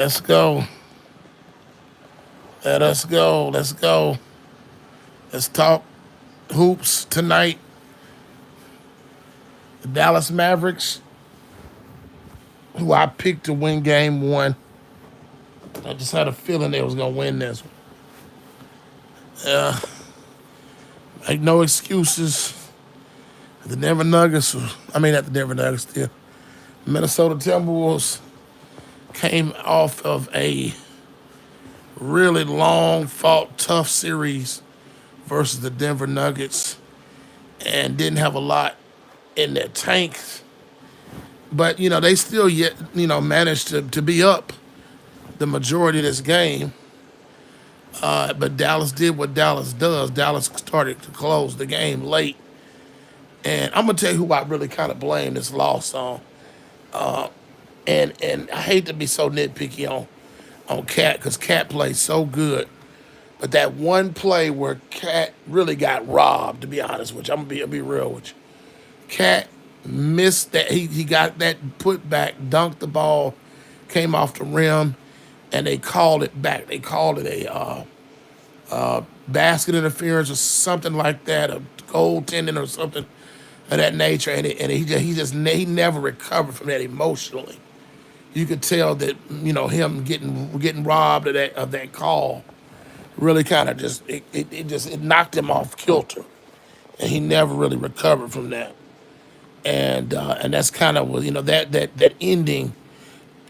Let's go. Let us go. Let's go. Let's talk hoops tonight. The Dallas Mavericks, who I picked to win game one. I just had a feeling they was going to win this one. Make no excuses. The Denver Nuggets, at the Denver Nuggets still. Minnesota Timberwolves came off of a really long, fought, tough series versus the Denver Nuggets and didn't have a lot in their tanks. But, they still yet, managed to be up the majority of this game. But Dallas did what Dallas does. Dallas started to close the game late. And I'm going to tell you who I really kind of blame this loss on. And I hate to be so nitpicky on Cat because Cat played so good. But that one play where Cat really got robbed, to be honest with you, I'm gonna be real with you. Cat missed that. He got that put back, dunked the ball, came off the rim, and they called it back. They called it a basket interference or something like that, a goaltending or something of that nature. And he never recovered from that emotionally. You could tell that him getting robbed of that call really kind of just it knocked him off kilter, and he never really recovered from that. And that's kind of that ending.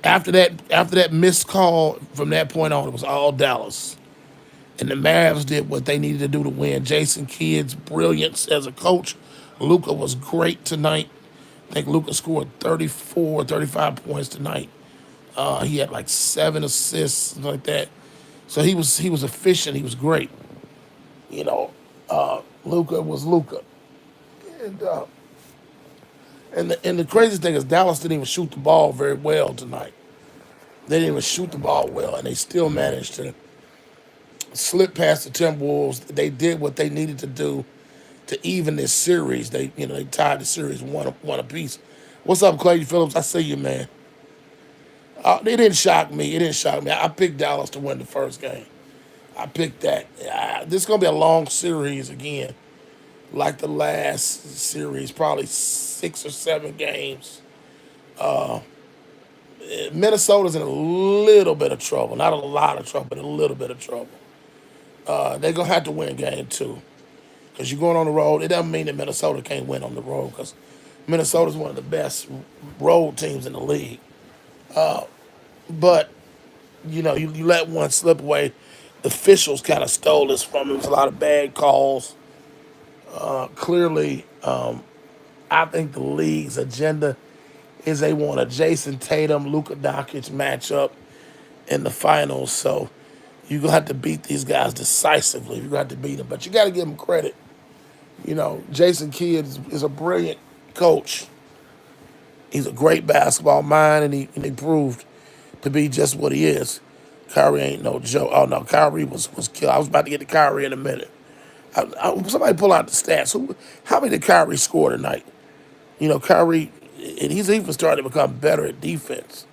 After that missed call, from that point on, it was all Dallas, and the Mavs did what they needed to do to win. Jason Kidd's brilliance as a coach. Luka was great tonight. I think Luka scored 34, 35 points tonight. He had like 7 assists, something like that. So he was efficient. He was great. You know, Luka was Luka, and and the craziest thing is Dallas didn't even shoot the ball very well tonight. They didn't even shoot the ball well, and they still managed to slip past the Timberwolves. They did what they needed to do to even this series. They tied the series one apiece. What's up, Clay Phillips? I see you, man. It didn't shock me. It didn't shock me. I picked Dallas to win the first game. I picked that. This is gonna be a long series again, like the last series, probably 6 or 7 games. Minnesota's in a little bit of trouble, not a lot of trouble, but a little bit of trouble. They're gonna have to win game two because you're going on the road. It doesn't mean that Minnesota can't win on the road because Minnesota's one of the best road teams in the league. But you let one slip away. The officials kind of stole this from them. There's a lot of bad calls. Clearly, I think the league's agenda is they want a Jason Tatum, Luka Doncic matchup in the finals. So you're going to have to beat these guys decisively. You're going to have to beat them. But you got to give them credit. Jason Kidd is a brilliant coach. He's a great basketball mind, and he proved to be just what he is. Kyrie ain't no joke. Oh, no, Kyrie was killed. I was about to get to Kyrie in a minute. Somebody pull out the stats. How many did Kyrie score tonight? Kyrie, and he's even starting to become better at defense.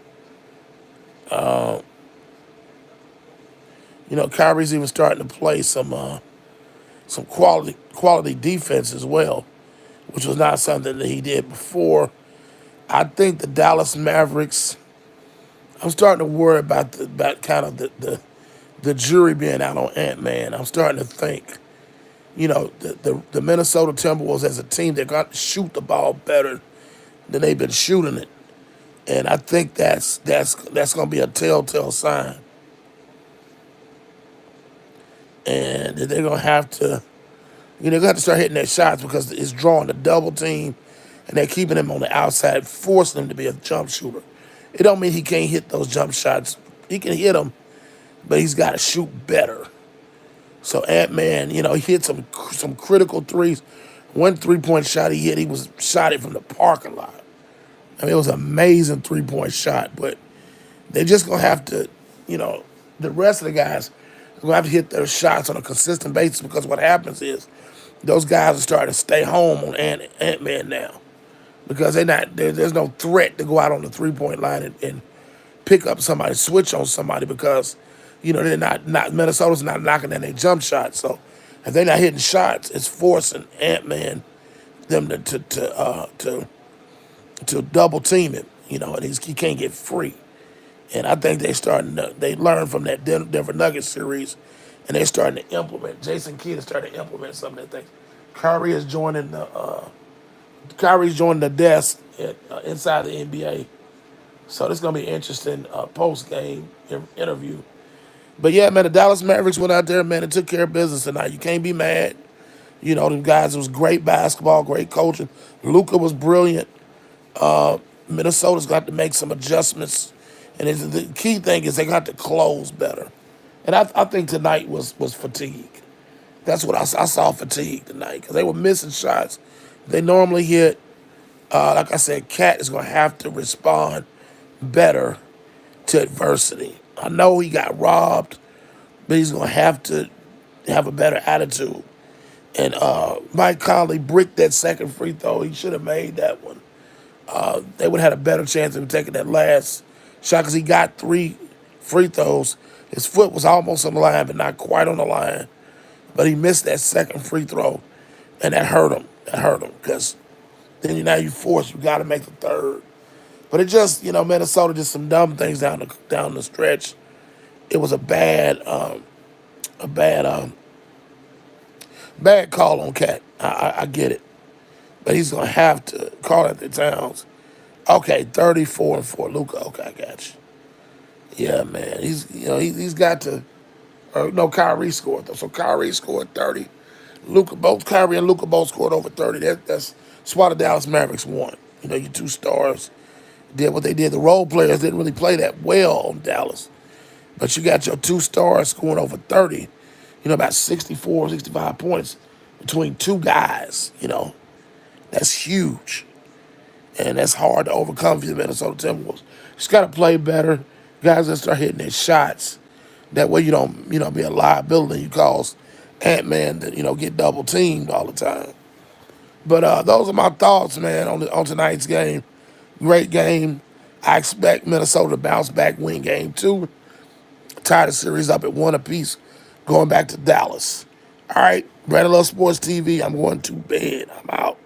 Kyrie's even starting to play some quality defense as well, which was not something that he did before. I think the Dallas Mavericks. I'm starting to worry about kind of the jury being out on Ant-Man. I'm starting to think, the Minnesota Timberwolves as a team, they're going to shoot the ball better than they've been shooting it, and I think that's going to be a telltale sign, and they're going to have to, they're going to have to start hitting their shots because it's drawing a double team, and they're keeping him on the outside, forcing him to be a jump shooter. It don't mean he can't hit those jump shots. He can hit them, but he's got to shoot better. So Ant-Man, he hit some critical threes. One 3-point shot he hit, he was shot it from the parking lot. I mean, it was an amazing 3-point shot, but they're just going to have to, the rest of the guys are going to have to hit their shots on a consistent basis because what happens is those guys are starting to stay home on Ant-Man now because there's no threat to go out on the 3-point line and pick up somebody, switch on somebody because, they're not Minnesota's not knocking in their jump shots. So if they're not hitting shots, it's forcing Ant-Man them to double team him, and he can't get free. And I think they learned from that Denver Nuggets series, and they're starting to implement. Jason Kidd is starting to implement some of that things. Kyrie's joining the desk inside the NBA. So this is gonna be an interesting post game interview. But yeah, man, the Dallas Mavericks went out there, man, and took care of business tonight. You can't be mad. Them guys, it was great basketball, great coaching. Luka was brilliant. Minnesota's got to make some adjustments, and the key thing is they got to close better. And I think tonight was fatigue. That's what I saw, fatigue tonight, because they were missing shots they normally hit. Like I said, Cat is going to have to respond better to adversity. I know he got robbed, but he's going to have a better attitude. And Mike Conley bricked that second free throw. He should have made that one. They would have had a better chance of taking that last shot because he got 3 free throws. His foot was almost on the line, but not quite on the line. But he missed that second free throw, and that hurt him. That hurt him because then now you got to make the third. But it just, Minnesota did some dumb things down the stretch. It was a bad call on Cat. I get it, but he's gonna have to call it the Towns. Okay, 34-4, Luka. Okay, I got you. Yeah, man. He's got to. No, Kyrie scored though. So Kyrie scored 30. Kyrie and Luka both scored over 30. That's why the Dallas Mavericks won. Your 2 stars did what they did. The role players didn't really play that well on Dallas, but you got your 2 stars scoring over 30. About 64, 65 points between 2 guys. That's huge. And that's hard to overcome for the Minnesota Timberwolves. Just got to play better. Guys that start hitting their shots. That way you don't, be a liability. You cause Ant-Man to, get double teamed all the time. But those are my thoughts, man, on tonight's game. Great game. I expect Minnesota to bounce back, win game 2. Tie the series up at 1 apiece, going back to Dallas. All right, Brandon Love Sports TV. I'm going to bed. I'm out.